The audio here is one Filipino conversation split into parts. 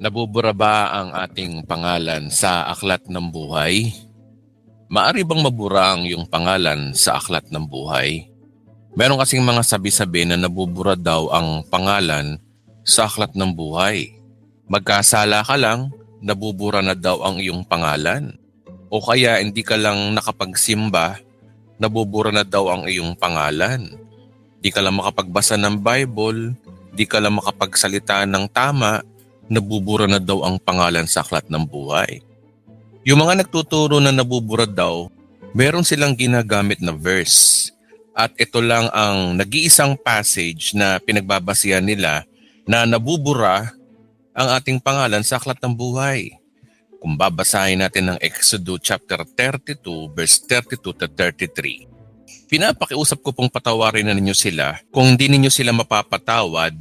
Nabubura ba ang ating pangalan sa aklat ng buhay? Maari bang mabura ang iyong pangalan sa aklat ng buhay? Meron kasing mga sabi-sabi na nabubura daw ang pangalan sa aklat ng buhay. Magkasala ka lang, nabubura na daw ang iyong pangalan. O kaya hindi ka lang nakapagsimba, nabubura na daw ang iyong pangalan. Di ka lang makapagbasa ng Bible, di ka lang makapagsalita ng tama, nabubura na daw ang pangalan sa aklat ng buhay. Yung mga nagtuturo na nabubura daw, meron silang ginagamit na verse. At ito lang ang nag-iisang passage na pinagbabasihan nila na nabubura ang ating pangalan sa aklat ng buhay. Kung babasahin natin ng Exodus chapter 32 verse 32 to 33. Pinapakiusap ko pong patawarin na ninyo sila. Kung di ninyo sila mapapatawad,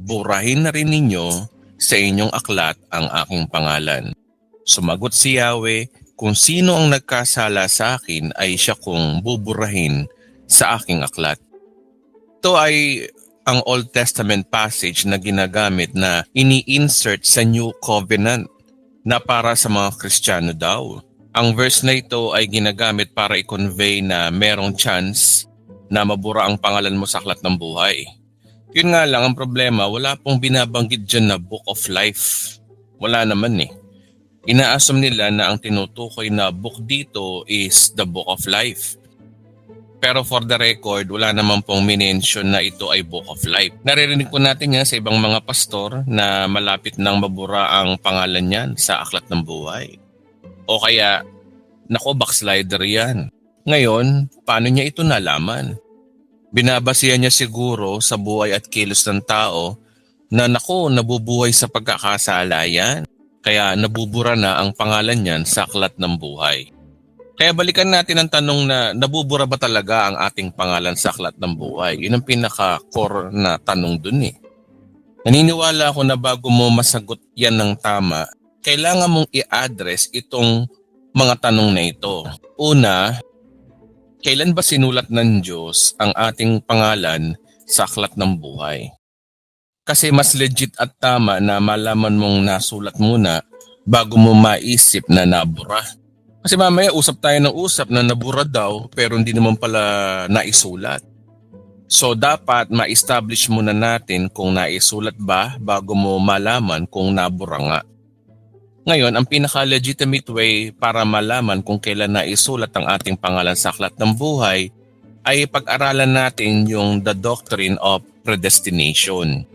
burahin na rin ninyo sa inyong aklat ang aking pangalan. Sumagot si Yahweh, kung sino ang nagkasala sa akin ay siya kong buburahin sa aking aklat. Ito ay ang Old Testament passage na ginagamit na ini-insert sa New Covenant na para sa mga Kristiyano daw. Ang verse na ito ay ginagamit para i-convey na merong chance na mabura ang pangalan mo sa aklat ng buhay. Yun nga lang, ang problema, wala pong binabanggit dyan na Book of Life. Wala naman eh. Ina-assume nila na ang tinutukoy na book dito is the Book of Life. Pero for the record, wala naman pong minention na ito ay Book of Life. Naririnig po natin yan sa ibang mga pastor na malapit nang mabura ang pangalan niyan sa aklat ng buhay. O kaya, nako, backslider yan. Ngayon, paano niya ito nalaman? Binabasihan niya siguro sa buhay at kilos ng tao na nako, nabubuhay sa pagkakasala yan. Kaya nabubura na ang pangalan niyan sa aklat ng buhay. Kaya balikan natin ang tanong na nabubura ba talaga ang ating pangalan sa aklat ng buhay? Yun ang pinaka-core na tanong dun eh. Naniniwala ako na bago mo masagot yan ng tama, kailangan mong i-address itong mga tanong na ito. Una, kailan ba sinulat ng Diyos ang ating pangalan sa aklat ng buhay? Kasi mas legit at tama na malaman mong nasulat muna bago mo maisip na nabura. Kasi mamaya usap tayo ng usap na nabura daw pero hindi naman pala naisulat. So dapat ma-establish muna natin kung naisulat ba bago mo malaman kung nabura nga. Ngayon, ang pinaka-legitimate way para malaman kung kailan naisulat ang ating pangalan sa aklat ng buhay ay pag-aralan natin yung the doctrine of predestination.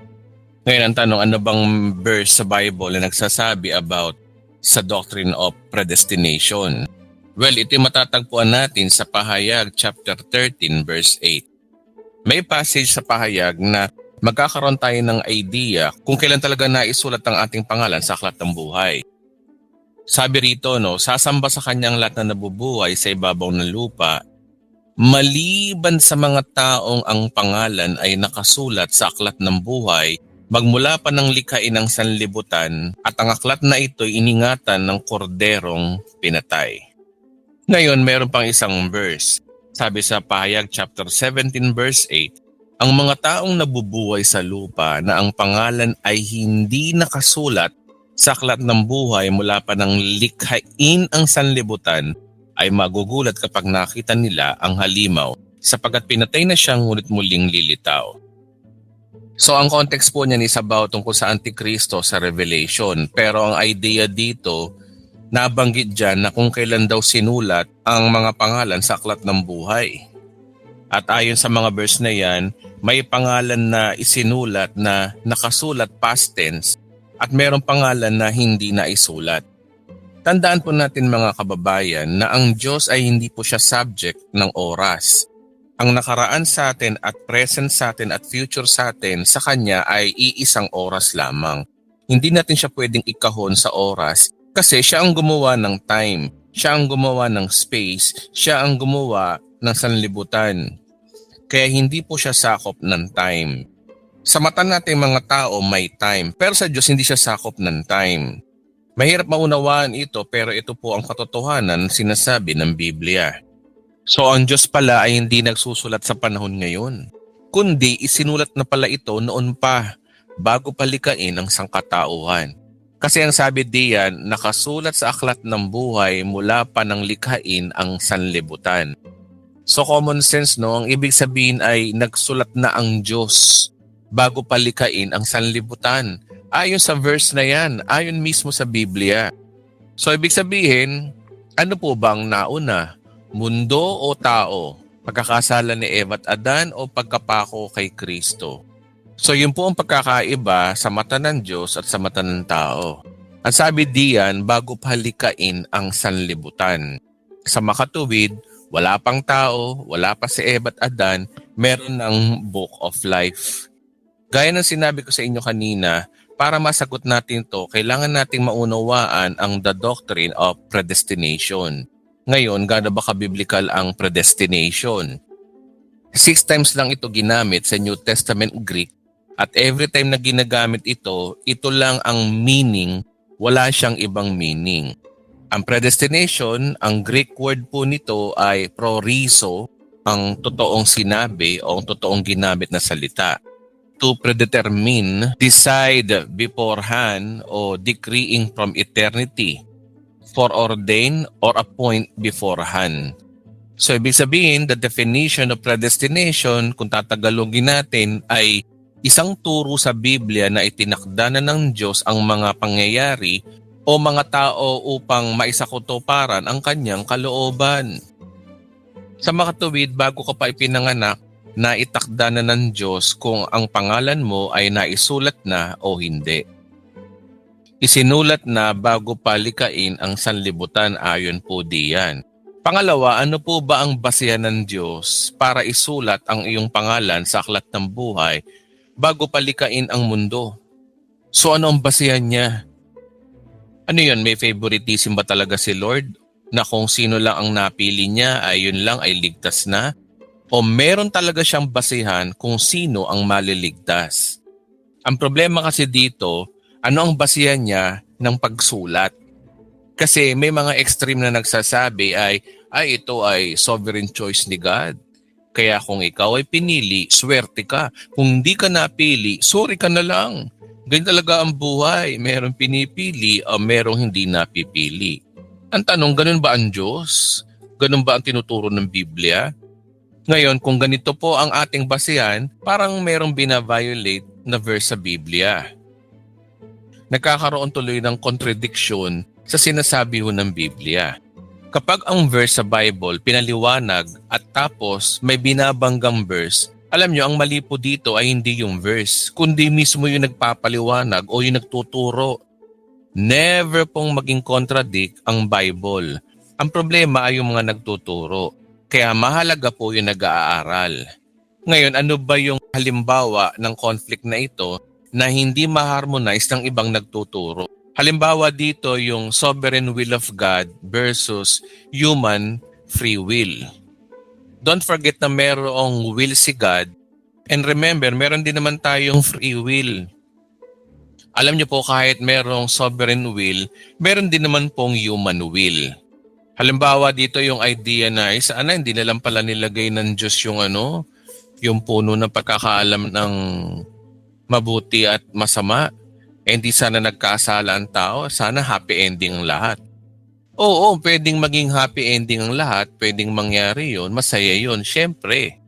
Ngayon, ang tanong, ano bang verse sa Bible na nagsasabi about sa doctrine of predestination? Well, ito yung matatagpuan natin sa Pahayag chapter 13 verse 8. May passage sa Pahayag na magkakaroon tayo ng idea kung kailan talaga naisulat ang ating pangalan sa aklat ng buhay. Sabi rito, sasamba sa kanyang lahat na nabubuhay sa ibabaw ng lupa, maliban sa mga taong ang pangalan ay nakasulat sa aklat ng buhay, magmula pa ng likhain ng sanlibutan at ang aklat na ito iningatan ng korderong pinatay. Ngayon, mayroon pang isang verse. Sabi sa Pahayag chapter 17 verse 8, ang mga taong nabubuhay sa lupa na ang pangalan ay hindi nakasulat sa aklat ng buhay mula pa ng likhain ang sanlibutan ay magugulat kapag nakita nila ang halimaw sapagkat pinatay na siya ngunit muling lilitaw. So ang context po niyan is about tungkol sa Antikristo sa Revelation. Pero ang idea dito, nabanggit dyan na kung kailan daw sinulat ang mga pangalan sa aklat ng buhay. At ayon sa mga verse na yan, may pangalan na isinulat na nakasulat past tense at mayroong pangalan na hindi na isulat. Tandaan po natin mga kababayan na ang Diyos ay hindi po siya subject ng oras. Ang nakaraan sa atin at present sa atin at future sa atin sa Kanya ay iisang oras lamang. Hindi natin siya pwedeng ikahon sa oras kasi siya ang gumawa ng time, siya ang gumawa ng space, siya ang gumawa ng sanlibutan. Kaya hindi po siya sakop ng time. Sa mata nating mga tao may time, pero sa Diyos hindi siya sakop ng time. Mahirap maunawaan ito pero ito po ang katotohanan sinasabi ng Biblia. So ang Diyos pala ay hindi nagsusulat sa panahon ngayon, kundi isinulat na pala ito noon pa, bago palikain ang sangkatauhan. Kasi ang sabi diyan, nakasulat sa aklat ng buhay mula pa ng likhain ang sanlibutan. So common sense, no? Ang ibig sabihin ay nagsulat na ang Diyos bago pa likhain ang sanlibutan. Ayon sa verse na yan, ayon mismo sa Biblia. So ibig sabihin, ano po bang nauna? Mundo o tao? Pagkakasala ni Eva at Adan o pagkapako kay Kristo? So yun po ang pagkakaiba sa mata ng Diyos at sa mata ng tao. Ang sabi diyan, bago palikain ang sanlibutan. Sa makatuwid, wala pang tao, wala pa si Eva at Adan, meron ng Book of Life. Gaya ng sinabi ko sa inyo kanina, para masagot natin to, kailangan nating maunawaan ang the doctrine of predestination. Ngayon, gaano ba ka-biblical ang predestination? 6 times lang ito ginamit sa New Testament Greek at every time na ginagamit ito lang ang meaning, wala siyang ibang meaning. Ang predestination, ang Greek word po nito ay prorizo, ang totoong sinabi o ang totoong ginamit na salita. To predetermine, decide beforehand o decreeing from eternity, foreordain or appoint beforehand. So ibig sabihin, the definition of predestination, kung tatagalogin natin, ay isang turo sa Biblia na itinakda na ng Diyos ang mga pangyayari o mga tao upang maisakutuparan ang kanyang kalooban. Sa makatuwid, bago ka pa ipinanganak, na itakda na ng Diyos kung ang pangalan mo ay naisulat na o hindi. Isinulat na bago palikain ang sanlibutan ayon po diyan. Pangalawa, ano po ba ang basihan ng Diyos para isulat ang iyong pangalan sa aklat ng buhay bago palikain ang mundo? So ano ang basihan niya? Ano yun, may favoritism ba talaga si Lord? Na kung sino lang ang napili niya ay yun lang ay ligtas na? O meron talaga siyang basihan kung sino ang maliligtas? Ang problema kasi dito, ano ang basihan niya ng pagsulat? Kasi may mga extreme na nagsasabi ay ito ay sovereign choice ni God. Kaya kung ikaw ay pinili, swerte ka. Kung hindi ka napili, sorry ka na lang. Ganyan talaga ang buhay. Merong pinipili o merong hindi napipili. Ang tanong, ganun ba ang Diyos? Ganun ba ang tinuturo ng Biblia? Ngayon, kung ganito po ang ating basihan, parang merong bina-violate na verse sa Biblia. Nagkakaroon tuloy ng contradiction sa sinasabi ho ng Biblia. Kapag ang verse sa Bible pinaliwanag at tapos may binabanggang verse, alam nyo, ang mali po dito ay hindi yung verse, kundi mismo yung nagpapaliwanag o yung nagtuturo. Never pong maging contradict ang Bible. Ang problema ay yung mga nagtuturo. Kaya mahalaga po yung nag-aaral. Ngayon, ano ba yung halimbawa ng conflict na ito na hindi ma-harmonize ng ibang nagtuturo? Halimbawa dito yung sovereign will of God versus human free will. Don't forget na merong will si God. And remember, meron din naman tayong free will. Alam niyo po, kahit merong sovereign will, meron din naman pong human will. Halimbawa dito yung idea na hindi na lang pala nilagay ng Diyos yung puno ng pagkakaalam ng mabuti at masama. Hindi sana nagkasala ang tao, sana happy ending ang lahat. Oo, pwedeng maging happy ending ang lahat, pwedeng mangyari yun, masaya yun, syempre.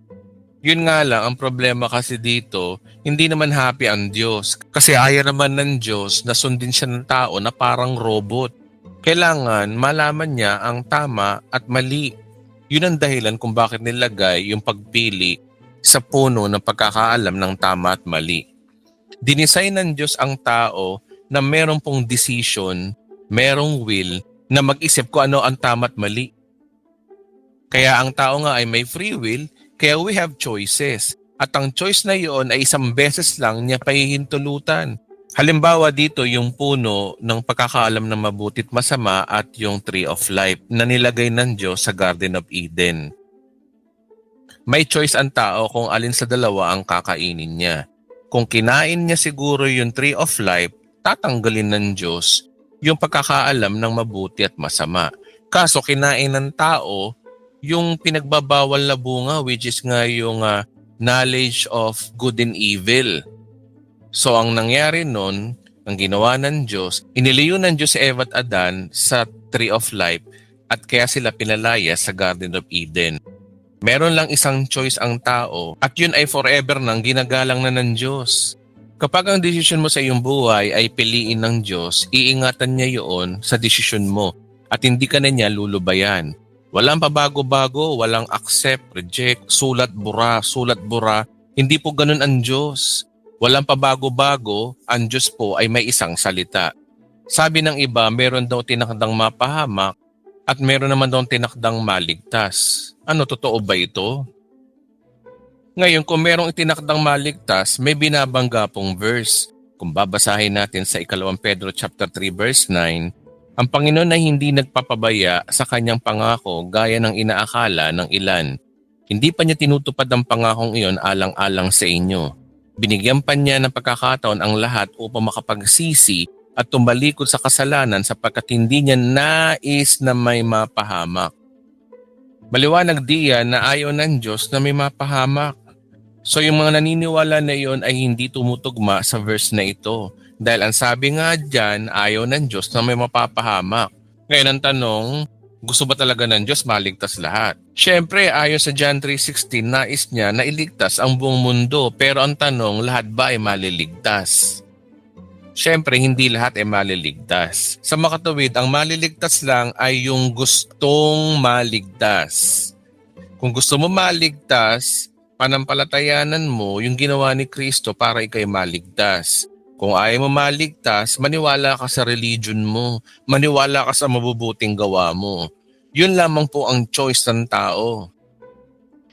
Yun nga lang, ang problema kasi dito, hindi naman happy ang Diyos. Kasi ayaw naman ng Diyos na sundin siya ng tao na parang robot. Kailangan malaman niya ang tama at mali. Yun ang dahilan kung bakit nilagay yung pagpili sa puno ng pagkakaalam ng tama at mali. Dinesign ng Diyos ang tao na merong pong decision, merong will na mag-isip kung ano ang tama at mali. Kaya ang tao nga ay may free will, kaya we have choices. At ang choice na yun ay isang beses lang niya pahihintulutan. Halimbawa dito yung puno ng pagkakaalam ng mabuti at masama at yung tree of life na nilagay ng Diyos sa Garden of Eden. May choice ang tao kung alin sa dalawa ang kakainin niya. Kung kinain niya siguro yung tree of life, tatanggalin ng Diyos yung pagkakaalam ng mabuti at masama. Kaso kinain ng tao yung pinagbabawal na bunga, which is nga yung knowledge of good and evil. So ang nangyari nun, ang ginawa ng Diyos, iniliyo ng Diyos si Eva at Adan sa Tree of Life at kaya sila pinalaya sa Garden of Eden. Meron lang isang choice ang tao at yun ay forever nang ginagalang na ng Diyos. Kapag ang desisyon mo sa iyong buhay ay piliin ng Diyos, iingatan niya yun sa desisyon mo at hindi ka na niya lulubayan. Walang pabago-bago, walang accept, reject, sulat, bura. Hindi po ganun ang Diyos. Walang pabago-bago, ang Diyos po ay may isang salita. Sabi ng iba, meron daw tinakdang mapahamak at meron naman daw tinakdang maligtas. Ano, totoo ba ito? Ngayon, kung merong itinakdang maligtas, may binabangga pong verse. Kung babasahin natin sa 2 Pedro chapter 3 verse 9, ang Panginoon ay hindi nagpapabaya sa kanyang pangako gaya ng inaakala ng ilan. Hindi pa niya tinutupad ang pangakong iyon alang-alang sa inyo. Binigyan pa niya ng pagkakataon ang lahat upang makapagsisi at tumalikod sa kasalanan sapagkat hindi niya nais na may mapahamak. Maliwanag diyan na ayaw ng Diyos na may mapahamak. So yung mga naniniwala na iyon ay hindi tumutugma sa verse na ito. Dahil ang sabi nga dyan, ayaw ng Diyos na may mapapahamak. Ngayon ang tanong, gusto ba talaga ng Diyos maligtas lahat? Siyempre, ayon sa John 3:16, nais niya na iligtas ang buong mundo. Pero ang tanong, lahat ba ay maliligtas? Siyempre, hindi lahat ay maliligtas. Sa makatuwid, ang maliligtas lang ay yung gustong maligtas. Kung gusto mo maligtas, panampalatayanan mo yung ginawa ni Kristo para ikay maligtas. Kung ayaw mo maligtas, maniwala ka sa religion mo. Maniwala ka sa mabubuting gawa mo. Yun lamang po ang choice ng tao.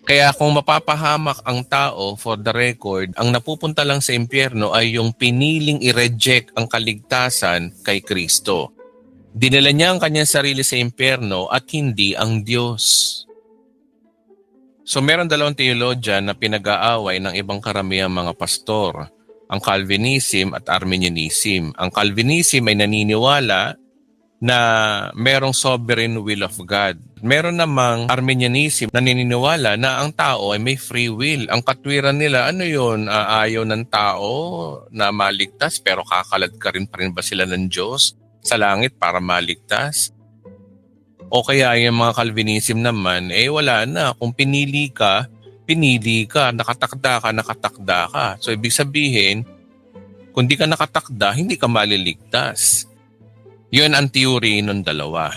Kaya kung mapapahamak ang tao, for the record, ang napupunta lang sa impyerno ay yung piniling i-reject ang kaligtasan kay Kristo. Dinala niya ang kanyang sarili sa impyerno at hindi ang Diyos. So meron dalawang theologian na pinag-aaway ng ibang karamihang mga pastor. Ang Calvinism at Arminianism. Ang Calvinism ay naniniwala na merong sovereign will of God. Meron namang Arminianism na naniniwala na ang tao ay may free will. Ang katwiran nila, ano yun? Ayaw ng tao na maligtas pero kakalad ka rin pa rin ba sila ng Diyos sa langit para maligtas? O kaya yung mga Calvinism naman, wala na. Kung pinili ka, nakatakda ka. So ibig sabihin, kung di ka nakatakda, hindi ka maliligtas. Yun ang theory ng dalawa.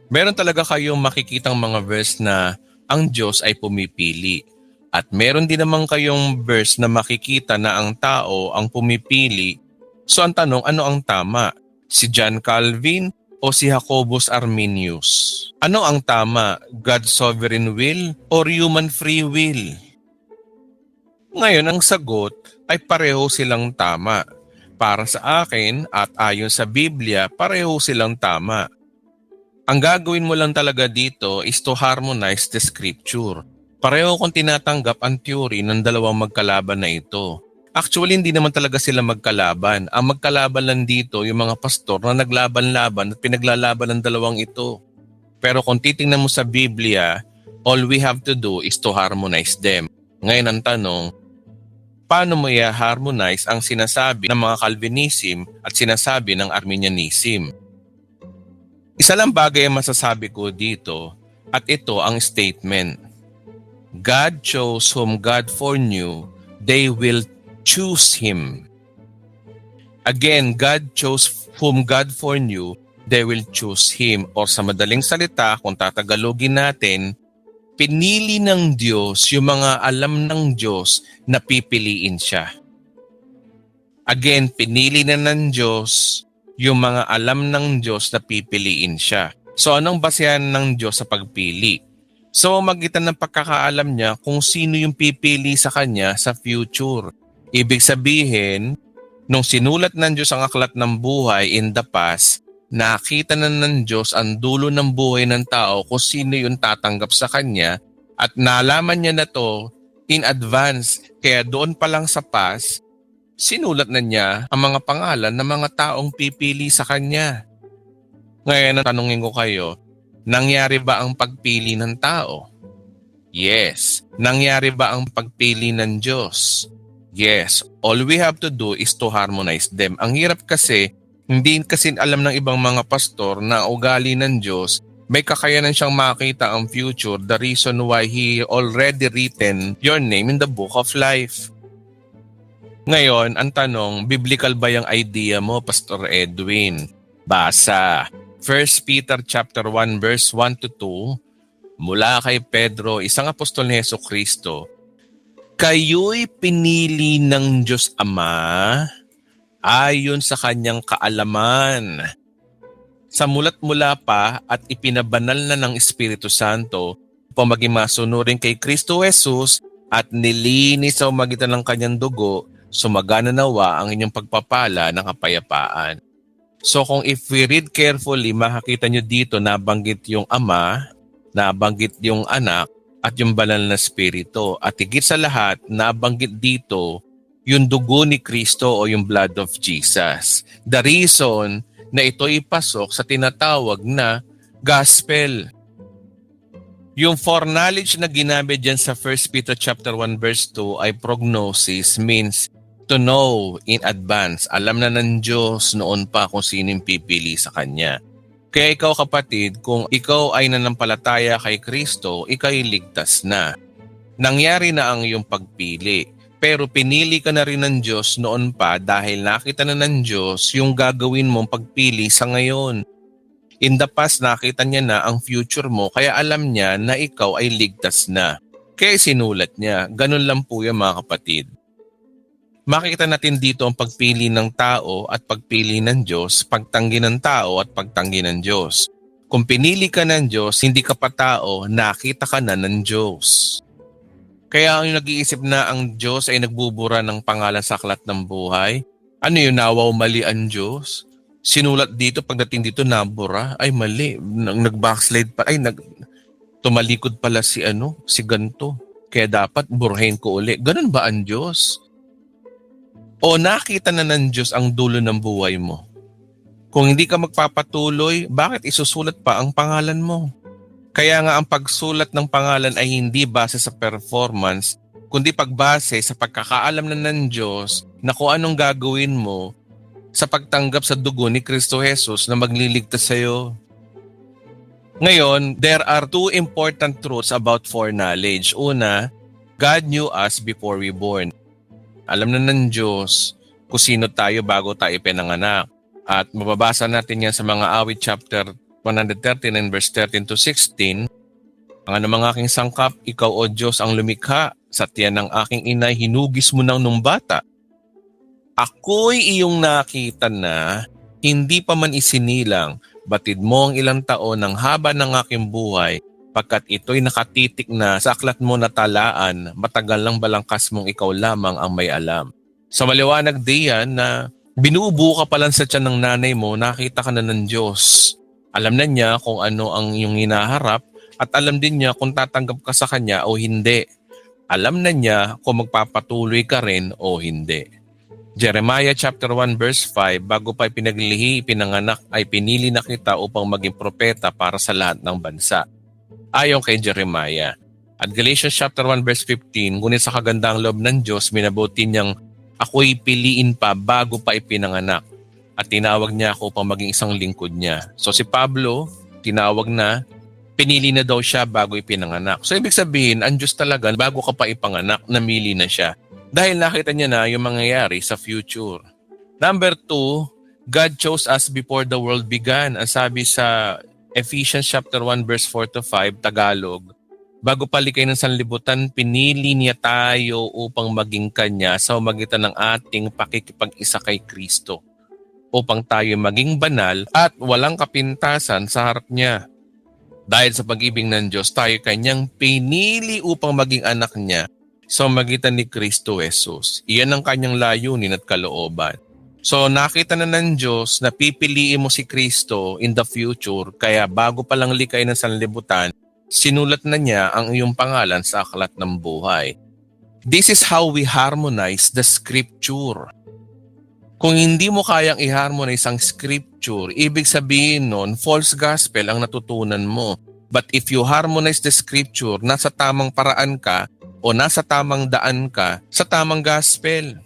Meron talaga kayong makikitang mga verse na ang Diyos ay pumipili. At meron din naman kayong verse na makikita na ang tao ang pumipili. So ang tanong, ano ang tama? Si John Calvin o si Jacobus Arminius? Ano ang tama? God's sovereign will or human free will? Ngayon, ang sagot ay pareho silang tama. Para sa akin at ayon sa Biblia, pareho silang tama. Ang gagawin mo lang talaga dito is to harmonize the scripture. Pareho kong tinatanggap ang theory ng dalawang magkalaban na ito. Actually, hindi naman talaga sila magkalaban. Ang magkalaban lang dito yung mga pastor na naglaban-laban at pinaglalaban ng dalawang ito. Pero kung titingnan mo sa Biblia, all we have to do is to harmonize them. Ngayon ang tanong, paano mo i-harmonize ang sinasabi ng mga Calvinism at sinasabi ng Arminianism? Isa lang bagay ang masasabi ko dito at ito ang statement. God chose whom God foreknew, they will choose Him. Again, God chose whom God foreknew, they will choose Him. Or sa madaling salita, kung tatagalogin natin, pinili ng Diyos yung mga alam ng Diyos na pipiliin siya. Again, pinili na ng Diyos yung mga alam ng Diyos na pipiliin siya. So anong basehan ng Diyos sa pagpili? So magitan ng pagkakaalam niya kung sino yung pipili sa kanya sa future. Ibig sabihin, nung sinulat ng Diyos ang aklat ng buhay in the past, nakita na ng Diyos ang dulo ng buhay ng tao kung sino yung tatanggap sa kanya at nalaman niya na to in advance. Kaya doon pa lang sa past, sinulat na niya ang mga pangalan ng mga taong pipili sa kanya. Ngayon, tanungin ko kayo, nangyari ba ang pagpili ng tao? Yes. Nangyari ba ang pagpili ng Diyos? Yes, all we have to do is to harmonize them. Ang hirap kasi, hindi kasi alam ng ibang mga pastor na ugali ng Diyos, may kakayanan siyang makita ang future, the reason why He already written your name in the book of life. Ngayon, ang tanong, biblical ba yung idea mo, Pastor Edwin? Basa, 1 Peter chapter 1 verse 1 to 2, mula kay Pedro, isang apostol ni Jesucristo, kayo'y pinili ng Diyos Ama ayon sa kanyang kaalaman. Sa mulat-mula pa at ipinabanal na ng Espiritu Santo upang maging masunurin kay Kristo Jesus at nilinis sa magitan ng kanyang dugo, sumagana nawa ang inyong pagpapala ng kapayapaan. So kung if we read carefully, makakita nyo dito nabanggit yung Ama, nabanggit yung Anak, at yung banal na Espiritu. At higit sa lahat, nabanggit dito yung dugo ni Kristo o yung blood of Jesus. The reason na ito ipasok sa tinatawag na gospel. Yung foreknowledge na ginamit dyan sa 1 Peter chapter 1 verse 2 ay prognosis, means to know in advance. Alam na ng Diyos noon pa kung sino yung pipili sa Kanya. Kaya ikaw kapatid, kung ikaw ay nanampalataya kay Kristo, ikaw ay ligtas na. Nangyari na ang iyong pagpili. Pero pinili ka na rin ng Diyos noon pa dahil nakita na ng Diyos yung gagawin mong pagpili sa ngayon. In the past, nakita niya na ang future mo, kaya alam niya na ikaw ay ligtas na. Kaya sinulat niya. Ganun lang po yan mga kapatid. Makikita natin dito ang pagpili ng tao at pagpili ng Diyos, pagtanggi ng tao at pagtanggi ng Diyos. Kung pinili ka ng Diyos, hindi ka pa tao, nakita ka na ng Diyos. Kaya ang nag-iisip na ang Diyos ay nagbubura ng pangalan sa aklat ng buhay, ano yun, nawaw mali ang Diyos? Sinulat dito, pagdating dito, nabura, ay mali, nag-backslide pa, tumalikod pala si ganto. Kaya dapat burahin ko uli. Ganun ba ang Diyos? O nakita na ng Diyos ang dulo ng buhay mo? Kung hindi ka magpapatuloy, bakit isusulat pa ang pangalan mo? Kaya nga ang pagsulat ng pangalan ay hindi base sa performance, kundi pagbase sa pagkakaalam na ng Diyos na kung anong gagawin mo sa pagtanggap sa dugo ni Kristo Jesus na magliligtas sa iyo. Ngayon, there are two important truths about foreknowledge. Una, God knew us before we born. Alam na ng Diyos kung sino tayo bago tayo pinanganak. At mababasa natin yan sa mga awit chapter 139 verse 13 to 16. Ang anumang aking sangkap, ikaw o Diyos ang lumikha. Sa tiyan ng aking inay, hinugis mo nung bata. Ako'y iyong nakita na, hindi pa man isinilang, batid mo ang ilang taon ng haba ng aking buhay, pagkat ito'y nakatitik na sa aklat mo na talaan, matagal lang balangkas mong ikaw lamang ang may alam. Sa maliwanag diyan na binubuo ka pa lang sa tiyan ng nanay mo, nakita ka na ng Diyos. Alam na niya kung ano ang iyong hinaharap at alam din niya kung tatanggap ka sa Kanya o hindi. Alam na niya kung magpapatuloy ka rin o hindi. Jeremiah chapter 1 verse 5, bago pa pinanganak ay pinili na kita upang maging propeta para sa lahat ng bansa. Ayon kay Jeremiah. At Galatians chapter 1 verse 15, ngunit sa kagandang loob ng Diyos, minabuti niyang ako'y piliin pa bago pa ipinanganak. At tinawag niya ako upang maging isang lingkod niya. So si Pablo, tinawag na, pinili na daw siya bago ipinanganak. So ibig sabihin, ang Diyos talaga, bago ka pa ipanganak, namili na siya. Dahil nakita niya na yung mangyayari sa future. Number 2, God chose us before the world began. Ang sabi sa Ephesians chapter 1 verse 4 to 5, Tagalog, bago palikay ng sanlibutan, pinili niya tayo upang maging Kanya sa magitan ng ating pakikipag-isa kay Kristo, upang tayo maging banal at walang kapintasan sa harap niya. Dahil sa pag-ibig ng Diyos, tayo Kanyang pinili upang maging anak niya sa magitan ni Kristo Jesus. Iyan ang Kanyang layunin at kalooban. So nakita na ng Diyos na pipiliin mo si Kristo in the future, kaya bago pa lang likay ng sanlibutan, sinulat na niya ang iyong pangalan sa aklat ng buhay. This is how we harmonize the scripture. Kung hindi mo kayang i-harmonize ang scripture, ibig sabihin nun, false gospel ang natutunan mo. But if you harmonize the scripture, nasa tamang paraan ka, o nasa tamang daan ka sa tamang gospel.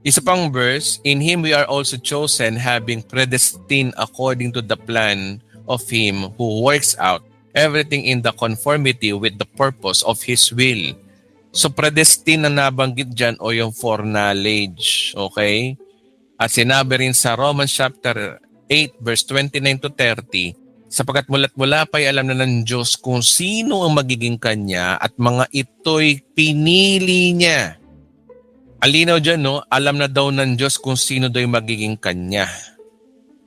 Isa pang verse, in Him we are also chosen, having predestined according to the plan of Him who works out everything in the conformity with the purpose of His will. So predestined na nabanggit dyan o yung foreknowledge. Okay? At sinabi rin sa Romans chapter 8 verse 29 to 30, sapagkat mula't mula pa'y alam na ng Diyos kung sino ang magiging Kanya at mga ito'y pinili niya. Alinaw dyan, no? Alam na daw ng Diyos kung sino daw yung magiging Kanya.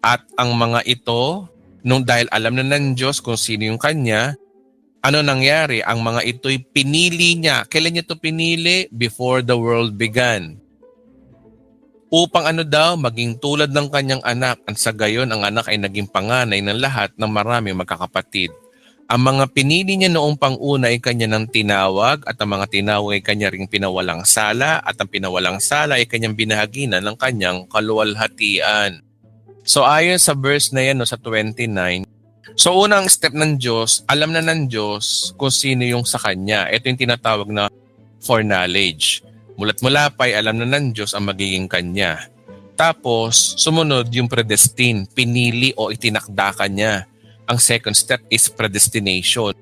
At ang mga ito, dahil alam na ng Diyos kung sino yung Kanya, ano nangyari? Ang mga ito'y pinili niya. Kailan niya ito pinili? Before the world began. Upang maging tulad ng kanyang anak, at sa gayon ang anak ay naging panganay ng lahat ng maraming magkakapatid. Ang mga pinili niya noong pang-una ay kanya nang tinawag, at ang mga tinawag ay kanya ring pinawalang sala, at ang pinawalang sala ay kanyang binahaginan ng kanyang kaluwalhatian. So ayon sa verse na yan, sa 29, so unang step ng Diyos, alam na ng Diyos kung sino yung sa kanya. Ito yung tinatawag na foreknowledge. Mula't mula pa'y alam na ng Diyos ang magiging kanya. Tapos, sumunod yung predestined, pinili o itinakda ka niya. Ang second step is predestination.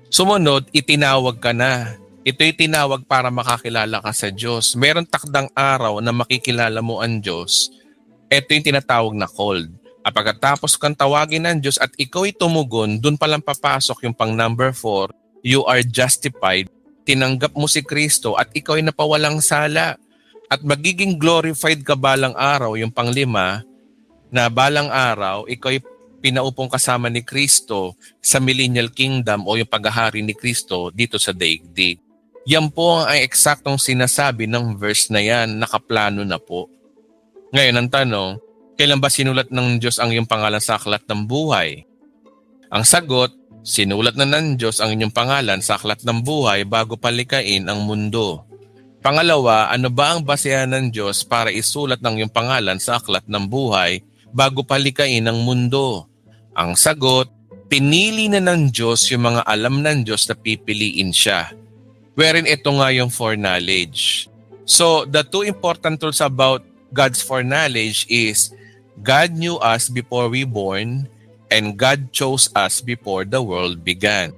Sumunod, itinawag ka na. Ito'y tinawag para makakilala ka sa Diyos. Meron takdang araw na makikilala mo ang Diyos. Ito yung tinatawag na called. At pagkatapos kang tawagin ng Diyos at ikaw'y tumugon, dun palang papasok yung pang number 4, you are justified. Tinanggap mo si Kristo at ikaw'y napawalang sala. At magiging glorified ka balang araw, yung pang 5, na balang araw, ikaw'y pinaupong kasama ni Kristo sa millennial kingdom o yung paghahari ni Kristo dito sa daigdig. Yan po ang eksaktong sinasabi ng verse na yan, nakaplano na po. Ngayon ang tanong, kailan ba sinulat ng Diyos ang iyong pangalan sa aklat ng buhay? Ang sagot, sinulat na ng Diyos ang inyong pangalan sa aklat ng buhay bago palikain ang mundo. Pangalawa, ano ba ang basehan ng Diyos para isulat ng iyong pangalan sa aklat ng buhay bago palikain ang mundo? Ang sagot, pinili na ng Diyos yung mga alam ng Diyos na pipiliin siya. Wherein ito nga yung foreknowledge. So, the two important truths about God's foreknowledge is God knew us before we born and God chose us before the world began.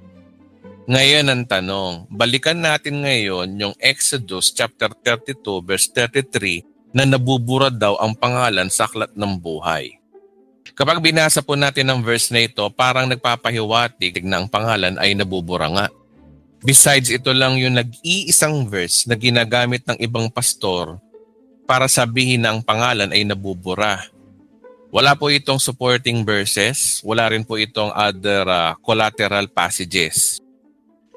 Ngayon ang tanong, balikan natin ngayon yung Exodus chapter 32 verse 33 na nabubura daw ang pangalan sa aklat ng buhay. Kapag binasa po natin ang verse na ito, parang nagpapahiwatig na ang pangalan ay nabubura nga. Besides, ito lang yung nag-iisang verse na ginagamit ng ibang pastor para sabihin na ang pangalan ay nabubura. Wala po itong supporting verses, wala rin po itong other collateral passages.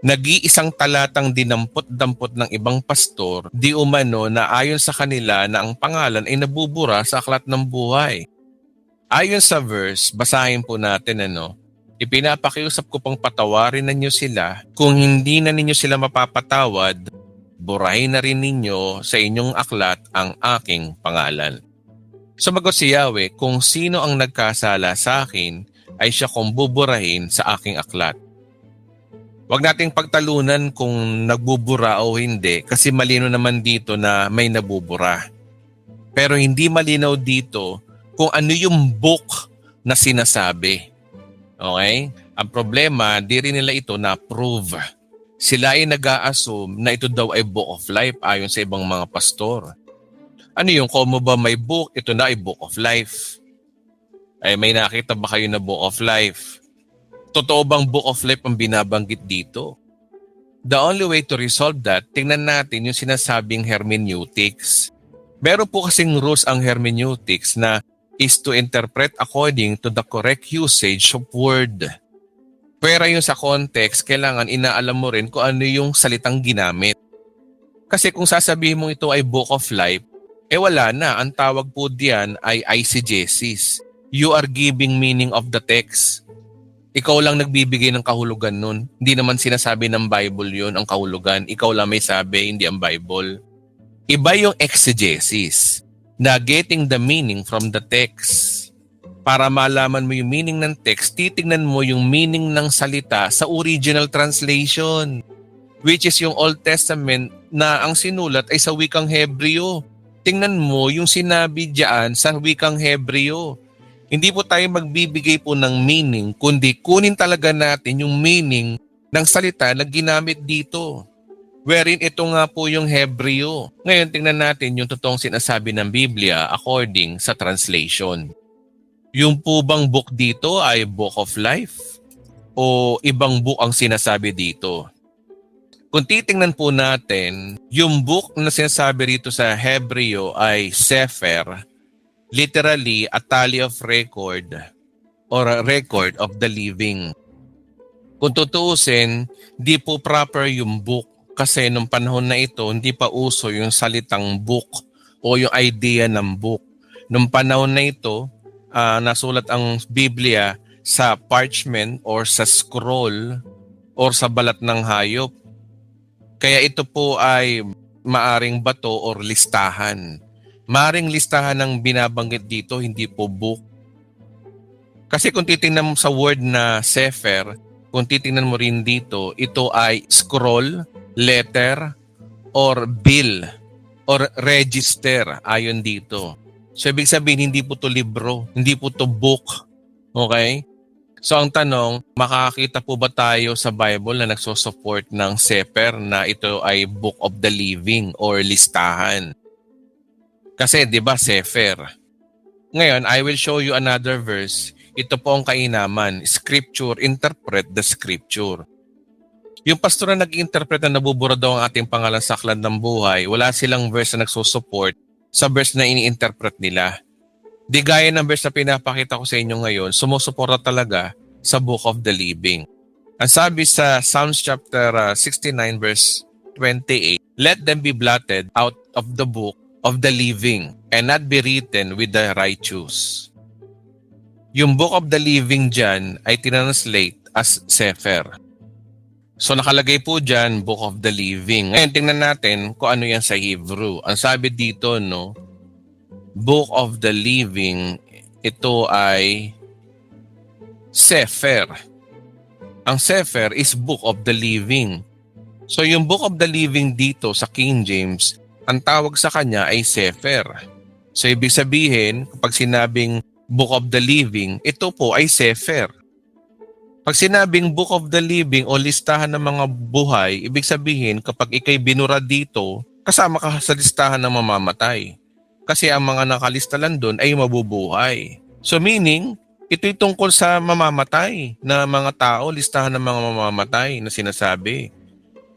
Nag-iisang talatang dinampot-dampot ng ibang pastor, di umano na ayon sa kanila na ang pangalan ay nabubura sa aklat ng buhay. Ayon sa verse, basahin po natin ipinapakiusap ko pang patawarin ninyo sila. Kung hindi na ninyo sila mapapatawad, burahin na rin ninyo sa inyong aklat ang aking pangalan. Sumagot si Yahweh, kung sino ang nagkasala sa akin, ay siya kong buburahin sa aking aklat. Huwag nating pagtalunan kung nagbubura o hindi kasi malino naman dito na may nabubura. Pero hindi malinaw dito kung ano yung book na sinasabi. Okay? Ang problema, di rin nila ito na-prove. Sila ay nag-a-assume na ito daw ay book of life ayon sa ibang mga pastor. Ano yung kung mo ba may book, ito na ay book of life. Ay may nakita ba kayo na book of life? Totoo bang book of life ang binabanggit dito? The only way to resolve that, tingnan natin yung sinasabing hermeneutics. Meron po kasing rules ang hermeneutics na is to interpret according to the correct usage of word. Pero yung sa context, kailangan inaalam mo rin kung ano yung salitang ginamit. Kasi kung sasabihin mo ito ay book of life, wala na. Ang tawag po diyan ay eisegesis. You are giving meaning of the text. Ikaw lang nagbibigay ng kahulugan nun. Hindi naman sinasabi ng Bible yun ang kahulugan. Ikaw lang may sabi, hindi ang Bible. Iba yung exegesis, na getting the meaning from the text. Para malaman mo yung meaning ng text, titignan mo yung meaning ng salita sa original translation. which is yung Old Testament na ang sinulat ay sa wikang Hebreo. Tingnan mo yung sinabi diyan sa wikang Hebreo. Hindi po tayo magbibigay po ng meaning, kundi kunin talaga natin yung meaning ng salita na ginamit dito. Wherein ito nga po yung Hebreo. Ngayon tingnan natin yung totoong sinasabi ng Biblia according sa translation. Yung po bang book dito ay Book of Life o ibang book ang sinasabi dito? Kung titingnan po natin, yung book na sinasabi rito sa Hebreo ay Sefer, literally a tally of record or a record of the living. Kung tutuusin, di po proper yung book kasi nung panahon na ito, hindi pa uso yung salitang book o yung idea ng book. Nung panahon na ito, nasulat ang Biblia sa parchment or sa scroll or sa balat ng hayop. Kaya ito po ay maaring bato or listahan. Maaring listahan ng binabanggit dito, hindi po book. Kasi kung titingnan mo sa word na Sefer, kung titingnan mo rin dito, ito ay scroll, letter, or bill, or register ayon dito. So ibig sabihin, hindi po to libro, hindi po to book. Okay? So ang tanong, makakakita po ba tayo sa Bible na nagsosupport ng Sefer na ito ay Book of the Living or listahan? Kasi 'di ba Sefer? Ngayon, I will show you another verse. Ito po ang kainaman. Scripture, interpret the scripture. Yung pastor na nag-interpret na nabubura daw ang ating pangalan sa aklat ng buhay, wala silang verse na nagsusupport sa verse na ini-interpret nila. Di gaya ng verse na pinapakita ko sa inyo ngayon, sumusuporta talaga sa Book of the Living. Ang sabi sa Psalms chapter 69 verse 28, "Let them be blotted out of the book of the living and not be written with the righteous." Yung Book of the Living dyan ay tinranslate as Sefer. So nakalagay po dyan, Book of the Living. Ngayon tingnan natin kung ano yan sa Hebrew. Ang sabi dito, no, Book of the Living, ito ay Sefer. Ang Sefer is Book of the Living. So yung Book of the Living dito sa King James, ang tawag sa kanya ay Sefer. So ibig sabihin, kapag sinabing Book of the Living, ito po ay Sefer. Pag sinabing Book of the Living o listahan ng mga buhay, ibig sabihin kapag ikay binura dito, kasama ka sa listahan ng mamamatay. Kasi ang mga nakalista lang doon ay mabubuhay. So meaning, ito'y tungkol sa mamamatay na mga tao, listahan ng mga mamamatay na sinasabi.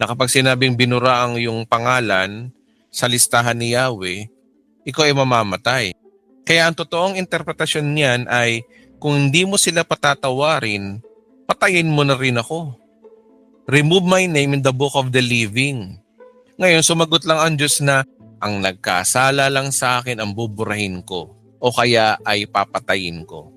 Na kapag sinabing binura ang iyong pangalan sa listahan ni Yahweh, ikaw ay mamamatay. Kaya ang totoong interpretasyon niyan ay kung hindi mo sila patatawarin, patayin mo na rin ako. Remove my name in the book of the living. Ngayon, sumagot lang ang Diyos na ang nagkasala lang sa akin ang buburahin ko o kaya ay papatayin ko.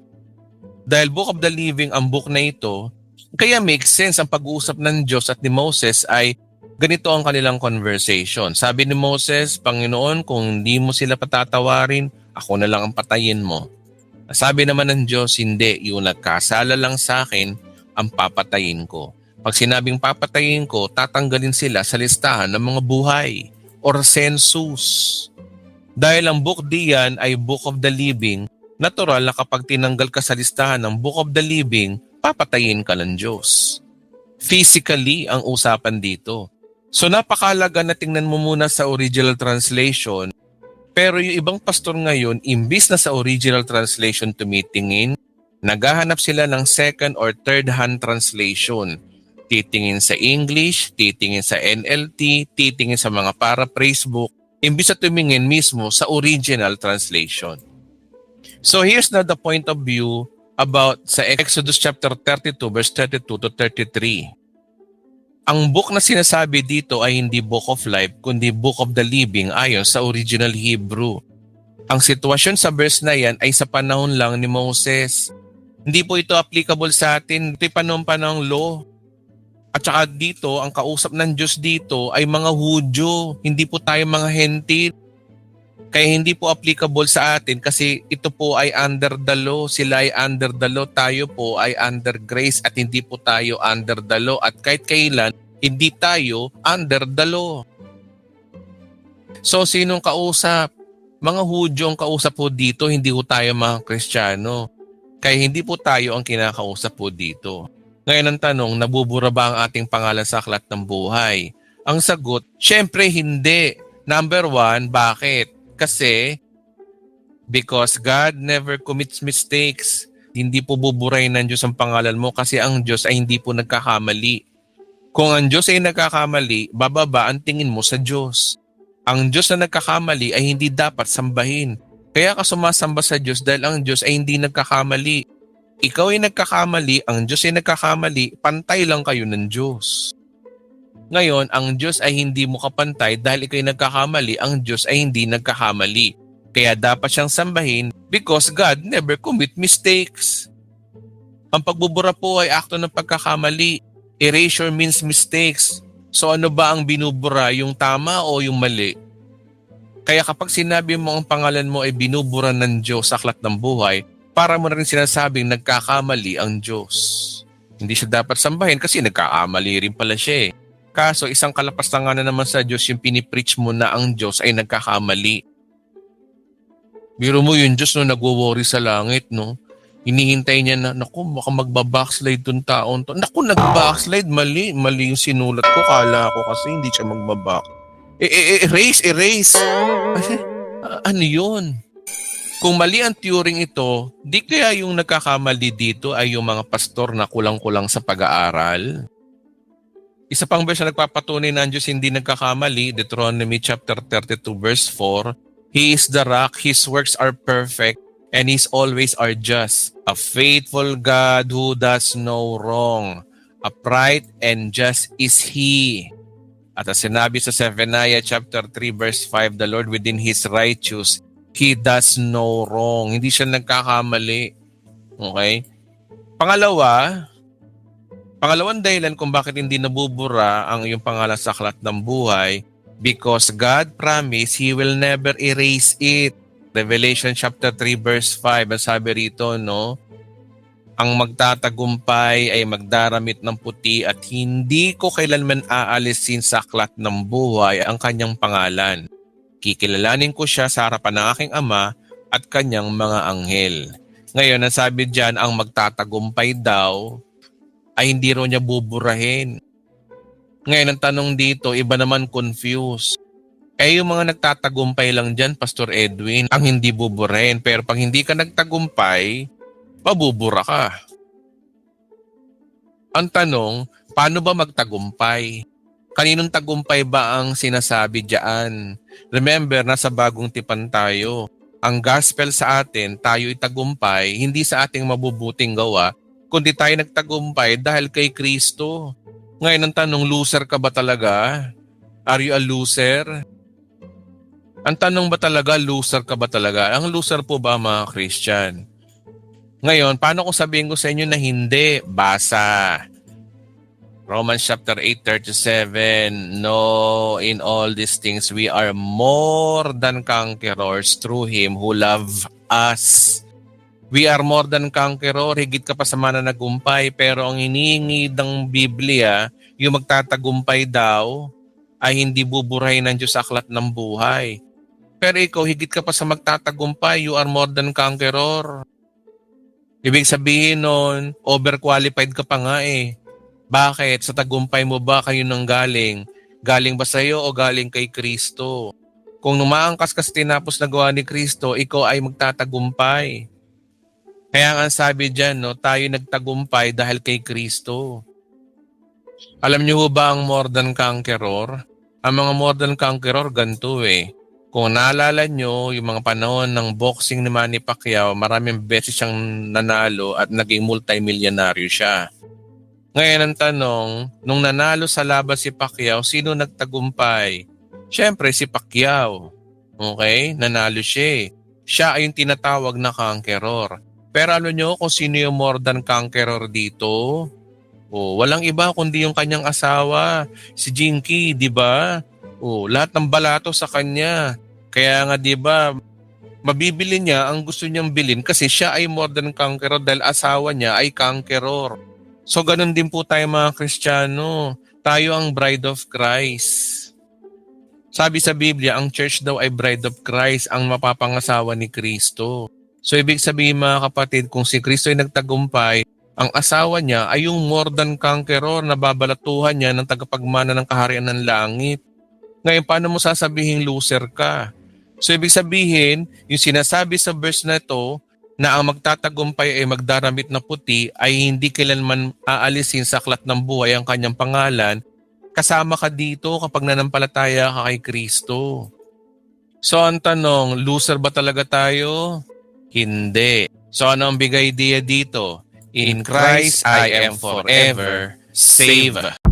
Dahil Book of the Living ang book na ito, kaya makes sense ang pag-uusap ng Diyos at ni Moses ay ganito ang kanilang conversation. Sabi ni Moses, Panginoon, kung hindi mo sila patatawarin, ako na lang ang patayin mo. Sabi naman ng Diyos, hindi, yung nagkasala lang sa akin ang papatayin ko. Pag sinabing papatayin ko, tatanggalin sila sa listahan ng mga buhay or census. Dahil ang book diyan ay Book of the Living, natural na kapag tinanggal ka sa listahan ng Book of the Living, papatayin ka ng Diyos. Physically ang usapan dito. So napakahalaga na tingnan mo muna sa original translation. Pero yung ibang pastor ngayon, imbis na sa original translation tumitingin, naghahanap sila ng second or third hand translation. Titingin sa English, titingin sa NLT, titingin sa mga paraphrase book, imbis na tumingin mismo sa original translation. So here's now the point of view about sa Exodus chapter 32 verse 32 to 33. Ang book na sinasabi dito ay hindi Book of Life, kundi Book of the Living ayon sa original Hebrew. Ang sitwasyon sa verse na yan ay sa panahon lang ni Moses. Hindi po ito applicable sa atin. Ito'y panahon law. At saka dito, ang kausap ng Diyos dito ay mga Hudyo. Hindi po tayo mga Hentil. Kaya hindi po applicable sa atin kasi ito po ay under the law. Sila ay under the law. Tayo po ay under grace at hindi po tayo under the law. At kahit kailan, Hindi tayo under the law. So sinong kausap? Mga Hudyo ang kausap po dito, hindi po tayo mga Kristiyano. Kaya hindi po tayo ang kinakausap po dito. Ngayon ang tanong, nabubura ba ang ating pangalan sa aklat ng buhay? Ang sagot, syempre hindi. Number 1, bakit? Kasi, because God never commits mistakes. Hindi po buburahin ng Diyos ang pangalan mo kasi ang Diyos ay hindi po nagkakamali. Kung ang Diyos ay nagkakamali, bababa ang tingin mo sa Diyos. Ang Diyos na nagkakamali ay hindi dapat sambahin. Kaya ka sumasamba sa Diyos dahil ang Diyos ay hindi nagkakamali. Ikaw ay nagkakamali, ang Diyos ay nagkakamali, pantay lang kayo ng Diyos. Ngayon, ang Diyos ay hindi mo kapantay dahil ikaw ay nagkakamali, ang Diyos ay hindi nagkakamali. Kaya dapat siyang sambahin because God never commit mistakes. Ang pagbubura po ay akto ng pagkakamali. Erasure means mistakes. So ano ba ang binubura, yung tama o yung mali? Kaya kapag sinabi mo ang pangalan mo ay binubura ng Diyos sa aklat ng buhay, para mo na rin sinasabing nagkakamali ang Diyos. Hindi siya dapat sambahin kasi nagkakamali rin pala siya eh. Kaso isang kalapastangan na naman sa Diyos yung pinipreach mo na ang Diyos ay nagkakamali. Biro mo yung Diyos no, nagwo-worry sa langit no. Hinihintay niya na, naku, baka magbabackslide tong taon to. Naku, nag-backslide, mali yung sinulat ko. Kala ko kasi hindi siya magbaback. Erase. Ano yun? Kung mali ang Turing ito, di kaya yung nagkakamali dito ay yung mga pastor na kulang-kulang sa pag-aaral? Isa pang verse na nagpapatunay na ang Diyos hindi nagkakamali, Deuteronomy chapter 32 verse 4, He is the rock, His works are perfect, and He's always are just. A faithful God who does no wrong. Upright and just is He. At as sinabi sa Zephaniah chapter 3 verse 5, the Lord within His righteous, He does no wrong. Hindi siya nagkakamali. Okay? Pangalawang dahilan kung bakit hindi nabubura ang iyong pangalan sa aklat ng buhay, because God promised He will never erase it. Revelation chapter 3 verse 5, ang sabi rito, no? Ang magtatagumpay ay magdaramit ng puti at hindi ko kailanman aalisin sa aklat ng buhay ang kanyang pangalan. Kikilalanin ko siya sa harapan ng aking Ama at kanyang mga anghel. Ngayon, ang sabi diyan, ang magtatagumpay daw ay hindi raw niya buburahin. Ngayon, ang tanong dito, iba naman confused. Yung mga nagtatagumpay lang dyan, Pastor Edwin, ang hindi buburahin. Pero pag hindi ka nagtagumpay, mabubura ka. Ang tanong, paano ba magtagumpay? Kaninong tagumpay ba ang sinasabi diyan? Remember, nasa bagong tipan tayo. Ang gospel sa atin, tayo itagumpay, hindi sa ating mabubuting gawa, kundi tayo nagtagumpay dahil kay Kristo. Ngayon ang tanong, loser ka ba talaga? Are you a loser? Ang tanong ba talaga, loser ka ba talaga? Ang loser po ba mga Christian? Ngayon, paano kung sabihin ko sa inyo na hindi? Basa. Romans chapter 8:37, no, in all these things we are more than conquerors through Him who loved us. We are more than conqueror, higit ka pa sa mananagumpay, pero ang hinihingi ng Biblia, yung magtatagumpay daw, ay hindi buburahin ng Diyos sa aklat ng buhay. Pero ikaw, higit ka pa sa magtatagumpay, you are more than conqueror. Ibig sabihin nun, overqualified ka pa nga eh. Bakit? Sa tagumpay mo ba kayo nang galing? Galing ba sa'yo o galing kay Kristo? Kung numaangkas ka sa tinapos na gawa ni Kristo, ikaw ay magtatagumpay. Kaya nga sabi dyan, no, tayo nagtagumpay dahil kay Kristo. Alam niyo ba ang more than conqueror? Ang mga more than conqueror, ganito eh. Kung naalala nyo, yung mga panahon ng boxing ni Manny Pacquiao, maraming beses siyang nanalo at naging multimillionaryo siya. Ngayon ang tanong, nung nanalo sa laban si Pacquiao, sino nagtagumpay? Siyempre si Pacquiao. Okay? Nanalo siya. Siya ay yung tinatawag na conqueror. Pero alam nyo kung sino yung more than conqueror dito? Walang iba kundi yung kanyang asawa, si Jinky, di ba? Lahat ng balato sa kanya. Kaya nga 'di ba, mabibili niya ang gusto niyang bilhin kasi siya ay more than conqueror dahil asawa niya ay conqueror. So ganun din po tayo mga Kristiyano. Tayo ang bride of Christ. Sabi sa Biblia, ang church daw ay bride of Christ, ang mapapangasawa ni Kristo. So ibig sabihin mga kapatid, kung si Kristo ay nagtagumpay, ang asawa niya ay yung more than conqueror na babalatuhan niya ng tagapagmana ng kaharian ng langit. Ngayon, paano mo sasabihin loser ka? So ibig sabihin, yung sinasabi sa verse na ito, na ang magtatagumpay ay magdaramit na puti ay hindi kailanman aalisin sa aklat ng buhay ang kanyang pangalan, kasama ka dito kapag nanampalataya ka kay Kristo. So ang tanong, loser ba talaga tayo? Hindi. So ano ang bigay idea dito? In Christ I am forever saved.